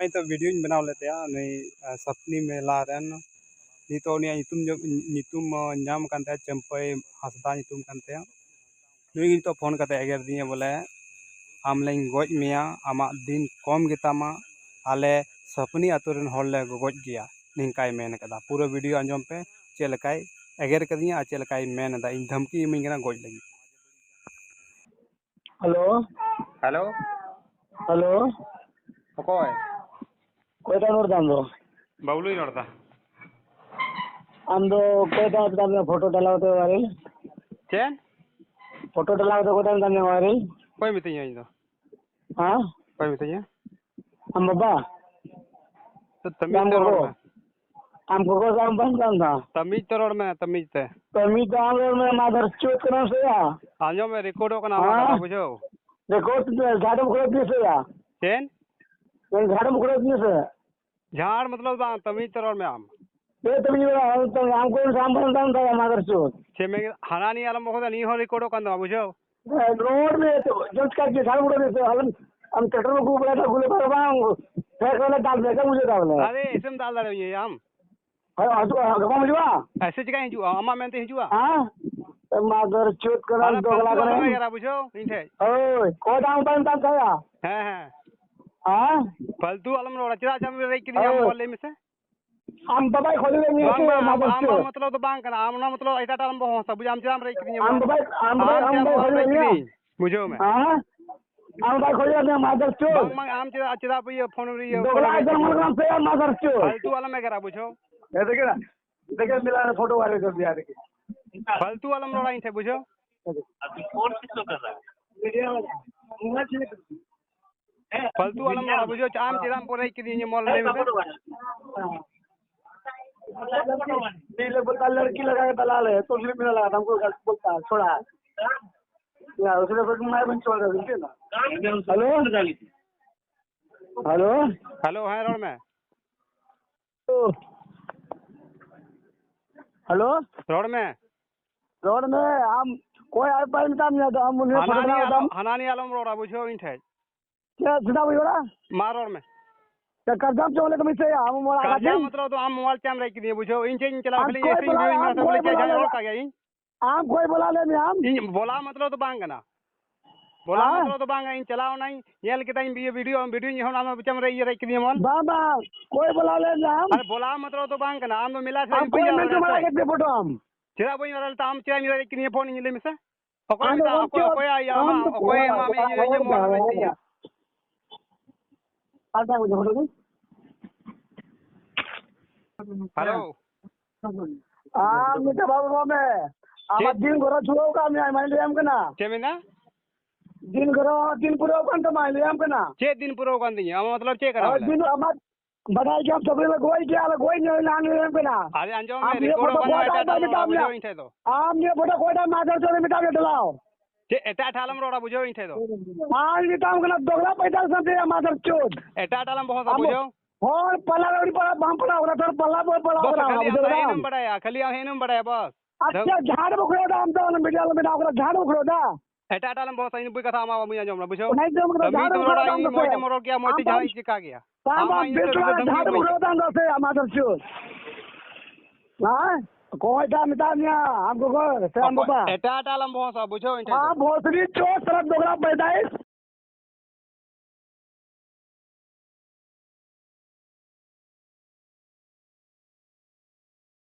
नहीं तो वीडियो बनाव लेते नहीं सपनी मेला रेन नितो नाम कानते चंपई हंसदा नितुम कानते नुई तो फोन करते एगर दिए बोले आम लें गज मेया आमा दिन कम गेतामा आले सपनी आतु रेन हॉल ले गज गया निंकाय मेन कदा पूरा वीडियो आंजम पे चेलकाय एगर कदिया चेलकाय मेन दा इन धमकी इमिंग ना गज लगी। हेलो हेलो हेलो ओकोय कोयटा नोड़ता दो बाबुलू नोड़ता आम दो कोयटा तब फोटो डलावते वाली चेन फोटो डलावते कोयटा तब वाली कोई मितई इन दो हां कोई मितई हम बाबा तो तमीज तो रोड में हम को काम बंद काम था तमीज तो रोड में तमीज काम में मादर चोट करना से या आंजो में रिकॉर्ड हो ना कदा बुझो रिकॉर्ड झाड़ में खड़े दिए से या चेन झाड़ में खड़े दिए से झाड़ मतलब तमीज तो रोड में आम ये तमीज तो हम को काम बंद काम था मादर चोट छे में हनानी आलम बखदा नी हो रिकॉर्ड हो कंदा बुझो रोड में तो जज का के झाड़ उड़े से हम ट्रैक्टर को बुला था गुले पर बांग फिर वाला डाल देगा मुझे डाल अरे इसम डाल दे ये हम हां तो मुझे ऐसे जगह हिजु अम्मा मेनते हिजु हां मादर चोट करा दोगला करे मेरा बुझो इंथे ओए को दाम बंद काम था हां हां फालतू आलम रोड चरा जम रे कि हम बोले में से हम दबाई खोले में नहीं मादर चोट मतलब तो बांग कना आम ना मतलब एटा टाइम बहो सब बुझाम चराम रे कि हम दबाई खोले में बुझो में हां हम दबाई खोले में मादर चोट बांग आम चरा पे फोन रे दोगला एकदम मन से मादर चोट फालतू आलम में करा बुझो ये देखिए मिला फोटो वाले कर दिया देखिए फालतू आलम रोड आई थे बुझो अभी कौन सी तो कर रहा है मीडिया वाला फालतू आलम रोड बुझो आम चिराम पोरे कि ये मॉल ले में नीले बोलता लड़की लगा के दलाल है तो फिर मेरा लगा हमको बोलता छोड़ा यार उसने फिर मैं बन छोड़ दिया ना हेलो हेलो हेलो है रोड में हेलो रोड में हम कोई आ पाए नहीं तो हम उन्हें हनानी आलम रोड बुझो इन थे क्या सीधा बोला मार रोड में करदम चले तो मिसे हम मोला काजा मतलब तो हम मोबाइल कैमरा रख दिए बुझो इन चेंज चला खाली ऐसे ही वीडियो में बोले के जान रोड का गया इन हम कोई बोला ले हम इन बोला मतलब तो बांग ना बोला मतलब तो बांग इन चलाओ नहीं येल के टाइम वीडियो वीडियो हम हम कैमरा ये रख दिए मोल बाबा कोई बोला ले हम अरे बोला मतलब तो बांग ना हम तो मिला से हम कोई मिनट मार के फोटो हम चला बोई वाला तो हम चेंज रख दिए फोन इन ले में से कोई आई हम कोई हम ये मोल में दिया आता मुझे फोटो हेलो मित्र बाबू में आम दिन घर छुओ का मान लिया हमके ना चेमिना दिन घर दिन पूरा कौन तो मान लिया हमके ना छे दिन पूरा कौन दिए हम मतलब चेक करा दिन हम बताई कि हम सब में कोई क्या कोई नहीं लान लिया हमके ना अरे अंजो में रिकॉर्ड बना एटा बुझो इन थे तो आम ये फोटो कोटा मादर चोरे मिटा के डलाओ एटा ठालम रोड़ा बुझो इन थे तो हां ये काम करना दोगला पैसा से मादर चोट एटा ठालम बहुत बुझो और पल्ला लड़ी पड़ा बम पड़ा और तर पल्ला पर पड़ा बस खाली हम बढ़ाया खाली हम बढ़ाया बस अच्छा झाड़ बुखरो दा हम तो मीडिया में ओकरा झाड़ बुखरो दा एटा ठालम बहुत इन बुई कथा हम मुया जमना बुझो नहीं तो मतलब झाड़ बुखरो दा हम मोटे मोरो क्या मोटी झाड़ के का गया हम झाड़ बुखरो दा हम से मादर चोट हां कोयटा मिटानिया हमको से हम बाबा एटा ठालम बहुत बुझो इन हां भोसरी चोट तरफ दोगला पैदाइश